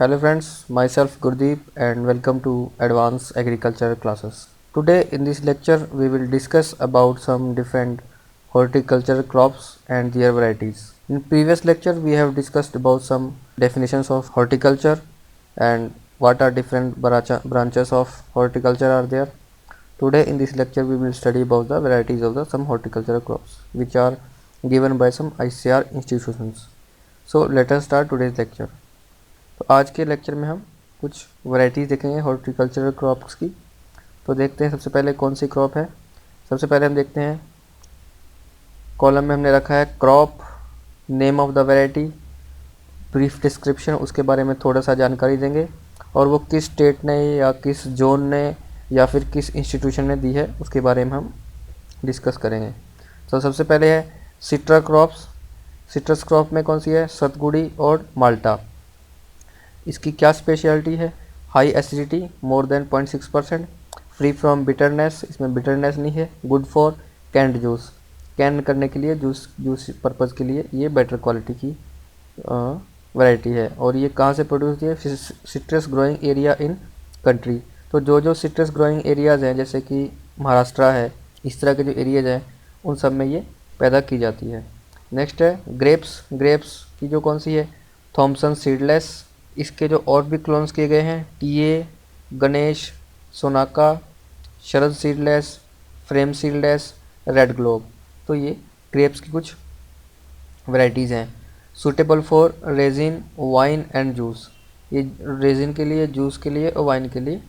Hello friends, myself Gurdeep and welcome to Advanced Agriculture classes. Today in this lecture we will discuss about some different horticulture crops and their varieties. In previous lecture we have discussed about some definitions of horticulture and what are different branches of horticulture are there. Today in this lecture we will study about the varieties of the some horticultural crops which are given by some ICAR institutions. So let us start today's lecture. तो आज के lecture में हम कुछ varieties देखेंगे horticultural crops की। तो देखते हैं सबसे पहले कौन सी क्रॉप है। सबसे पहले हम देखते हैं कॉलम में हमने रखा है crop, name of the variety, brief description, उसके बारे में थोड़ा सा जानकारी देंगे और वो किस स्टेट ने या किस जोन ने या फिर किस इंस्टीट्यूशन ने दी है उसके बारे में हम डिस्कस करेंगे। तो सबसे पहले है सिट्रस क्रॉप्स। सिट्रस क्रॉप में कौन सी है? सतगुड़ी और माल्टा। इसकी क्या स्पेशलिटी है? High acidity more than 0.6%, free from bitterness, इसमें बिटरनेस नहीं है, good for canned juice, can करने के लिए जूस पर्पज़ के लिए ये बेटर क्वालिटी की वैरायटी है। और ये कहाँ से प्रोड्यूस है? Citrus growing area in country. तो जो सिट्रस ग्रोइंग एरियाज़ हैं जैसे कि महाराष्ट्र है, इस तरह के जो एरियाज हैं उन सब में ये पैदा की जाती है। नेक्स्ट है ग्रेप्स। ग्रेप्स की जो कौन सी है? Thompson seedless. इसके जो और भी क्लोन्स किए गए हैं टीए, Ganesh, Sonaka, Sharad seedless, flame seedless, red globe. तो ये ग्रेप्स की कुछ वैरायटीज़ हैं। Suitable for raisin, wine and juice. ये रेजिन के लिए, जूस के लिए और वाइन के लिए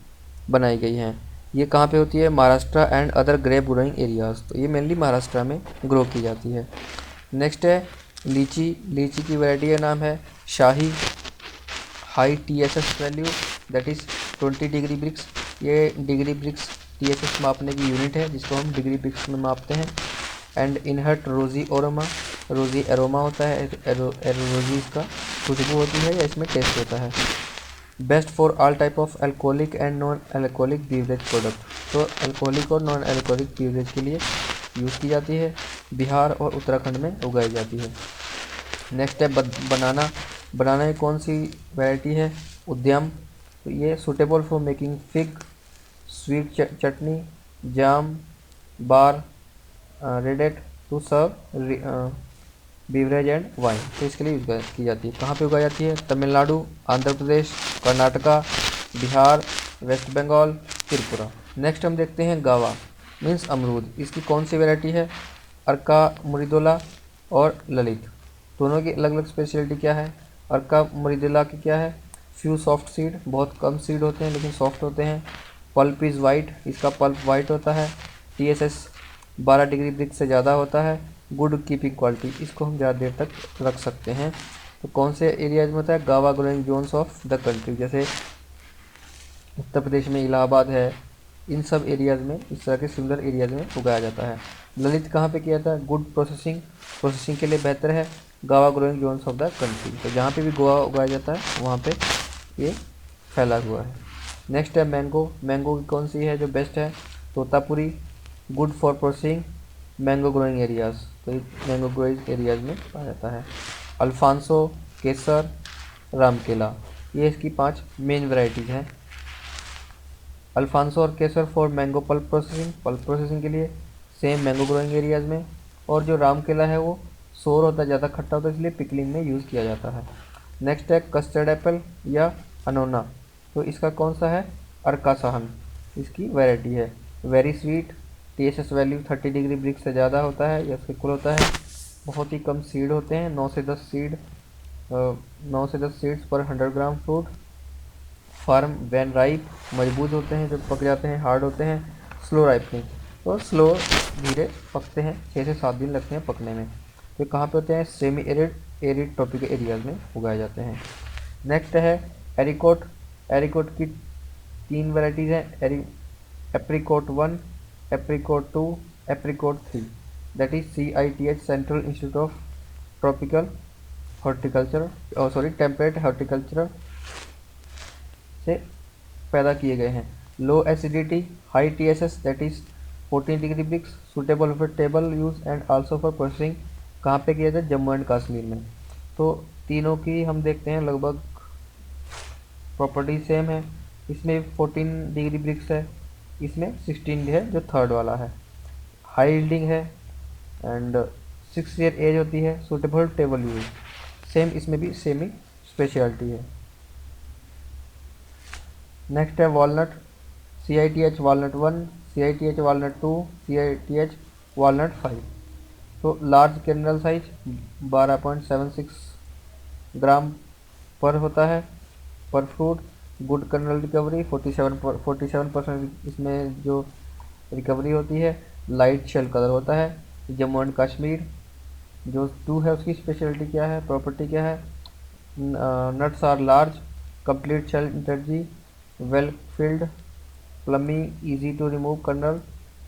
बनाई गई हैं। ये कहाँ पे होती है? Maharashtra and other grape growing areas. तो ये मेनली महाराष्ट्र में ग्रो की जाती है। नेक्स्ट है लीची। लीची की वैरायटी का नाम है Shahi, high TSS value that is 20 degree brix. ये डिग्री ब्रिक्स TSS मापने की यूनिट है जिसको हम डिग्री ब्रिक्स में मापते हैं। एंड इनहर्ट रोजी एरोमा, रोजी एरोमा होता है, रोजी इसका खुशबू होती है या इसमें टेस्ट होता है। Best for all type of alcoholic and non alcoholic beverage product. तो अल्कोहलिक और नॉन अल्कोहलिक बीवरेज के लिए यूज़ की जाती है। बिहार और उत्तराखंड में उगाई जाती है। नेक्स्ट है बनाना। बनाना की कौन सी वैरायटी है? उद्यम। तो ये suitable for making fig, sweet chutney, jam, bar, ready to serve beverage and wine. तो इसके लिए यूज की जाती है। कहाँ पे उगाई जाती है? तमिलनाडु, आंध्र प्रदेश, कर्नाटका, बिहार, वेस्ट बंगाल, त्रिपुरा। नेक्स्ट हम देखते हैं गावा मीन्स अमरूद। इसकी कौन सी वैरायटी है? अर्का मुरिदोला और ललित। दोनों की अलग अलग स्पेशलिटी क्या है? अर्का मुरिदोला की क्या है? फ्यू सॉफ्ट सीड, बहुत कम सीड होते हैं लेकिन सॉफ्ट होते हैं। पल्प इज़ वाइट, इसका पल्प वाइट होता है। TSS 12 डिग्री ब्रिक से ज़्यादा होता है। गुड कीपिंग क्वालिटी, इसको हम ज़्यादा देर तक रख सकते हैं। तो कौन से एरियाज में होता है? गावा growing zones of the country, जैसे उत्तर प्रदेश में इलाहाबाद है, इन सब एरियाज़ में, इस तरह के सिमिलर एरियाज़ में उगाया जाता है। ललित कहाँ पे किया जाता है? गुड प्रोसेसिंग के लिए बेहतर है। गावा growing zones of the country, तो जहाँ पे भी गोवा उगाया जाता है वहाँ पे ये फैला हुआ है। नेक्स्ट है मैंगो। मैंगो की कौन सी है जो बेस्ट है? Totapuri, good for processing mango growing areas. तो ये मैंगो ग्रोइंग एरियाज़ में पाया जाता है। अल्फांसो, केसर, रामकेला, ये इसकी 5 मेन वैरायटीज़ हैं। अल्फांसो और केसर फॉर मैंगो पल्प प्रोसेसिंग के लिए, सेम मैंगो ग्रोइंग एरियाज़ में। और जो रामकेला है वो सोर होता है, ज़्यादा खट्टा होता है, इसलिए पिकलिंग में यूज़ किया जाता है। नेक्स्ट है कस्टर्ड एप्पल या अनोना। तो इसका कौन सा है? अर्का सहन, इसकी वैरायटी है। Very sweet, TSS value 30 degree brick से ज़्यादा होता है या उसके इक्वल होता है। बहुत ही कम सीड होते हैं, 9 से 10 सीड्स पर 100 ग्राम फ्रूट। फार्म वैन राइप, मजबूत होते हैं, जब पक जाते हैं हार्ड होते हैं। स्लो राइपनिंग, तो स्लो धीरे पकते हैं, 6 से 7 दिन लगते हैं पकने में। तो कहाँ पे होते हैं? सेमी एरिड ट्रॉपिकल एरियाज में उगाए जाते हैं। नेक्स्ट है एरिकोट। एरिकोट की 3 वैरायटीज़ हैं, apricot 1, apricot 2, apricot 3, that is CITH central institute of tropical horticulture temperate horticulture से पैदा किए गए हैं। Low acidity, high TSS that is 14 degree brix, suitable for table use and also for processing. कहाँ पे किया जाए? जम्मू एंड कश्मीर में। तो तीनों की हम देखते हैं लगभग प्रॉपर्टी सेम है, इसमें 14 डिग्री ब्रिक्स है, इसमें 16 है जो थर्ड वाला है। हाई यील्डिंग है एंड 6 ईयर एज होती है, सूटेबल टेबल यूज, सेम इसमें भी सेम ही स्पेशलिटी है। नेक्स्ट है walnut, CITH walnut 1, CITH walnut 2, CITH walnut 5। तो लार्ज कर्नल साइज 12.76 ग्राम पर होता है पर फ्रूट। गुड कर्नल रिकवरी 47% इसमें जो रिकवरी होती है। लाइट शेल कलर होता है। जम्मू एंड कश्मीर जो 2 है उसकी स्पेशलिटी क्या है, प्रॉपर्टी क्या है, nuts are large, complete shell integrity, well filled, plummy, easy to remove kernel,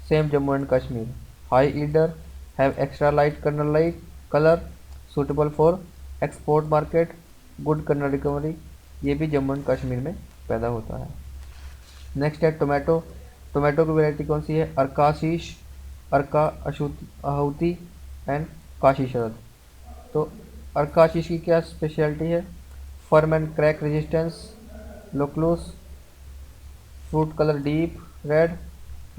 same Jammu and Kashmir. High yielder, have extra light kernel light color, suitable for export market, good kernel recovery, ये भी Jammu and Kashmir में पैदा होता है। Next है tomato. Tomato की variety कौन सी है, अर्काशीष, अर्का आहूति एंड काशी शरद। तो अर्काशीष की क्या स्पेशलिटी है, firm and crack resistance, locules, fruit colour deep red,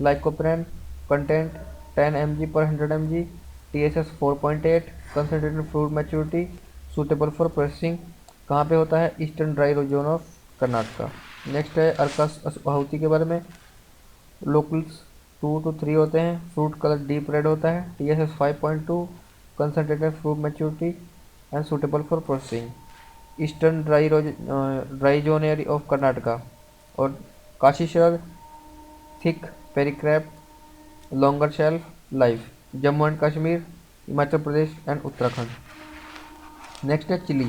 lycopene, content 10 mg per 100 mg, TSS 4.8, concentrated fruit maturity, suitable for processing. कहाँ पे होता है, eastern dry zone of Karnataka. Next है अर्कास आहूति के बारे में। लोकल्स 2 to 3 होते हैं, फ्रूट कलर डीप रेड होता है, TSS 5.2, concentrated fruit maturity and suitable for processing. Eastern dry zone area of Karnataka. और Kashi Sharad thick pericarp, longer shelf life, Jammu and Kashmir, Himachal Pradesh and Uttarakhand. Next है चिली।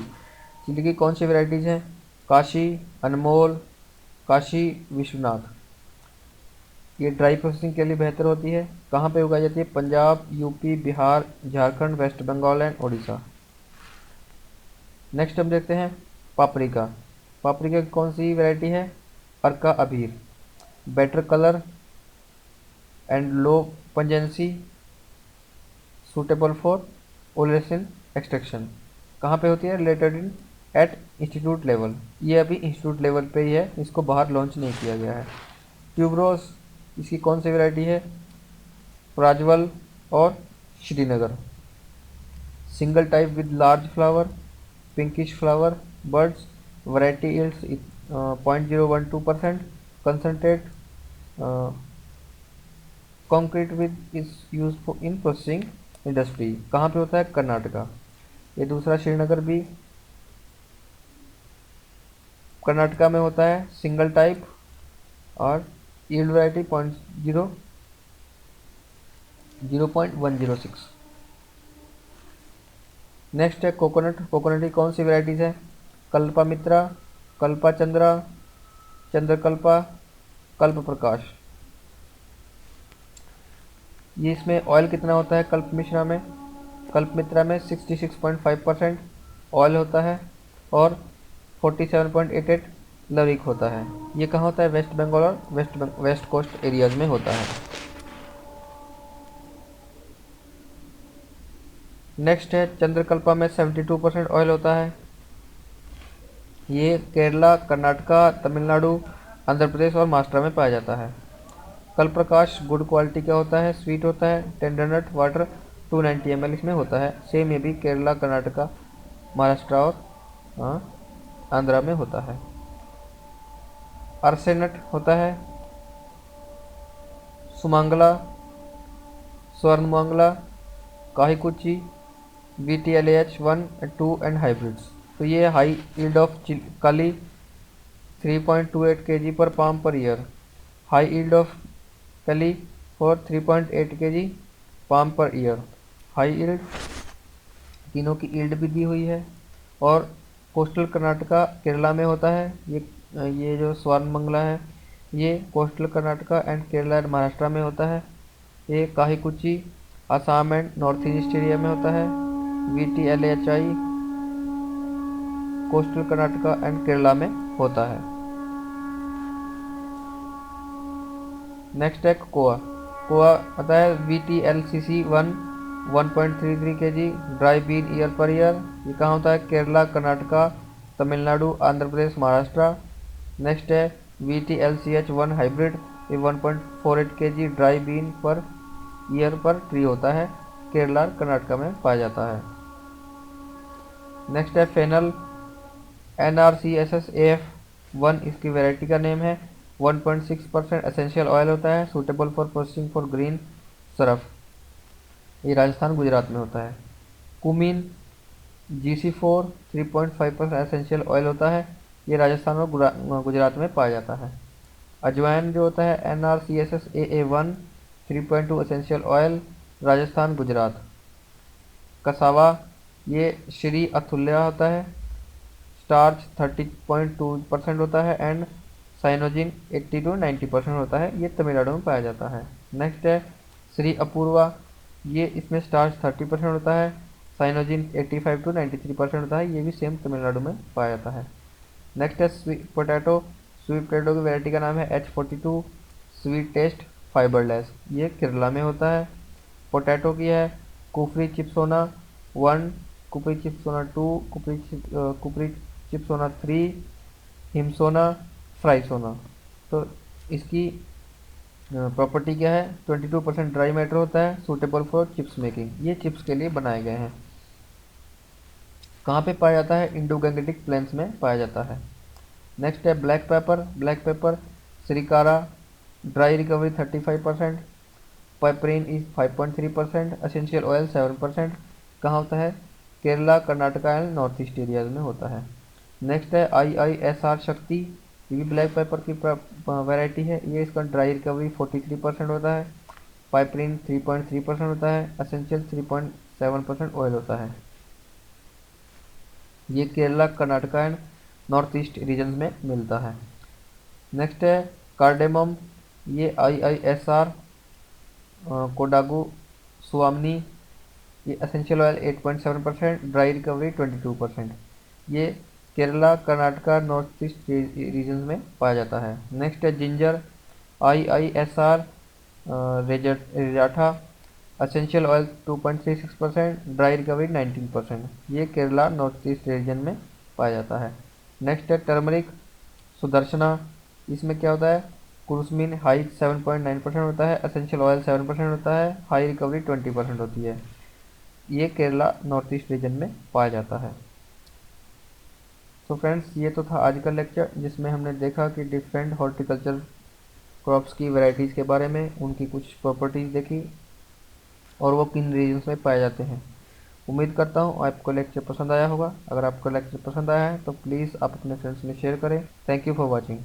चिली की कौन सी वेराइटीज़ हैं, काशी, अनमोल, काशी विश्वनाथ। ये ड्राई प्रोसेसिंग के लिए बेहतर होती है। कहाँ पे उगाई जाती है, Punjab, UP, Bihar, Jharkhand, west Bengal and Orissa. Next हम देखते हैं पापरिका। पापरिका की कौन सी वैरायटी है, Arka Abir, better colour and low pungency, suitable for oleoresin extraction. कहाँ पे होती है, related in at institute level. ये अभी इंस्टीट्यूट लेवल पे ही है, इसको बाहर लॉन्च नहीं किया गया है। ट्यूबरोस, इसकी कौन सी वैरायटी है, प्राज्वल और Srinagar. Single type with large flower, pinkish flower birds, variety yields 0.012%, concentrate concrete with is use in processing industry. कहाँ पे होता है, कर्नाटका। ये दूसरा श्रीनगर भी कर्नाटका में होता है, सिंगल टाइप और यील्ड वैरायटी 0.106। नेक्स्ट है कोकोनट। कोकोनट की कौन सी वैरायटीज़ है, कल्पा मित्रा, कल्पा चंद्रा, चंद्रकल्पा, कल्प प्रकाश। ये इसमें ऑयल कितना होता है कल्प मिश्रा में, कल्प मित्रा में 66.5% ऑयल होता है और 47.88 लविक होता है। ये कहाँ होता है, वेस्ट बंगाल और वेस्ट कोस्ट एरियाज में होता है। नेक्स्ट है चंद्रकल्पा में 72% ऑयल होता है। ये केरला, कर्नाटका, तमिलनाडु, आंध्र प्रदेश और महाराष्ट्र में पाया जाता है। कल प्रकाश गुड क्वालिटी का होता है, स्वीट होता है, टेंडरनट वाटर 290 ml इसमें होता है। सेम ये भी केरला, कर्नाटका, महाराष्ट्र और आंध्रा में होता है। अर्सेनट होता है, Sumangala, Swarnamangala, Kahikuchi, VTLAH 1 and 2 and hybrids. तो ये हाई यील्ड ऑफ काली 3.28 kg per palm per year, high yield of कली for 3.8 kg palm per year. High yield, तीनों की यील्ड भी दी हुई है। और कोस्टल कर्नाटका केरला में होता है। ये जो स्वर्णमंगला है ये coastal Karnataka and Kerala and Maharashtra में होता है। ये Kahikuchi Assam and north east area में होता है। VTLAHI coastal Karnataka and Kerala में होता है। नेक्स्ट है कोआ। कोआ आता है VTLCC 1.33 kg dry bean year per year. ये कहाँ होता है, केरला, कर्नाटका, तमिलनाडु, आंध्र प्रदेश, महाराष्ट्र। नेक्स्ट है VTLCH1 हाइब्रिड, ये 1.48 kg dry bean per year per tree होता है, केरला कर्नाटका में पाया जाता है। नेक्स्ट है फेनल NRCSSAF1, इसकी वैरायटी का नेम है। 1.6% एसेंशियल ऑयल होता है, suitable for processing for green Surf, ये राजस्थान गुजरात में होता है। कुमीन GC4 3.5% एसेंशियल ऑयल होता है, ये राजस्थान और गुजरात में पाया जाता है। अजवाइन जो होता है NRCSSAA1 3.2 essential oil, Rajasthan Gujarat. Cassava ये श्री अथुल्या होता है, स्टार्च 30.2% होता है एंड साइनोजिन 80 to 90% होता है, ये तमिलनाडु में पाया जाता है। नेक्स्ट है श्री अपूर्वा, ये इसमें स्टार्च 30% होता है, साइनोजिन 85 to 93% होता है, ये भी सेम तमिलनाडु में पाया जाता है। नेक्स्ट है स्वीट पोटैटो की वैरायटी का नाम है H42 स्वीट टेस्ट फाइबरलेस, ये केरला में होता है। पोटैटो की है कुफरी चिप्सोना 1, कुफरी चिप्सोना 2, कुफरी चिप्सोना 3, हिमसोना, फ्राइसोना। तो इसकी प्रॉपर्टी क्या है, 22% ड्राई मैटर होता है, सूटेबल फॉर चिप्स मेकिंग, ये चिप्स के लिए बनाए गए हैं। कहाँ पे पाया जाता है, इंडो गैंगेटिक प्लेन्स में पाया जाता है। नेक्स्ट है black pepper Sreekara, dry recovery 35%, piperine is 5.3%, essential oil 7%। कहाँ होता है, Kerala Karnataka and north east areas में होता है। नेक्स्ट है IISR शक्ति, ये भी ब्लैक पेपर की वैरायटी है, ये इसका ड्राई रिकवरी 43% होता है, पाइपरीन 3.3% होता है, एसेंशियल 3.7% ऑयल होता है, ये Kerala Karnataka and north east region में मिलता है। नेक्स्ट है कार्डेमम, ये IISR कोडागू सुआमनी, ये एसेंशियल ऑयल 8.7%, ड्राई रिकवरी 22%, ये Kerala Karnataka north east region में पाया जाता है। नेक्स्ट है ginger IISR Rejatha, essential oil 2.36%, dry recovery 19%, ये केरला नॉर्थ ईस्ट रीजन में पाया जाता है। नेक्स्ट है टर्मरिक सुदर्शना, इसमें क्या होता है, कुरुसमिन हाई 7.9% होता है, एसेंशियल ऑयल 7% होता है, हाई रिकवरी 20% होती है, ये केरला नॉर्थ ईस्ट रीजन में पाया जाता है। तो फ्रेंड्स, ये तो था आज का लेक्चर, जिसमें हमने देखा कि डिफरेंट हॉर्टिकल्चर क्रॉप्स की वैरायटीज़ के बारे में, उनकी कुछ प्रॉपर्टीज़ देखी और वो किन रीजन्स में पाए जाते हैं। उम्मीद करता हूँ आपको लेक्चर पसंद आया होगा। अगर आपको लेक्चर पसंद आया है तो प्लीज़ आप अपने फ्रेंड्स में शेयर करें। Thank you for watching.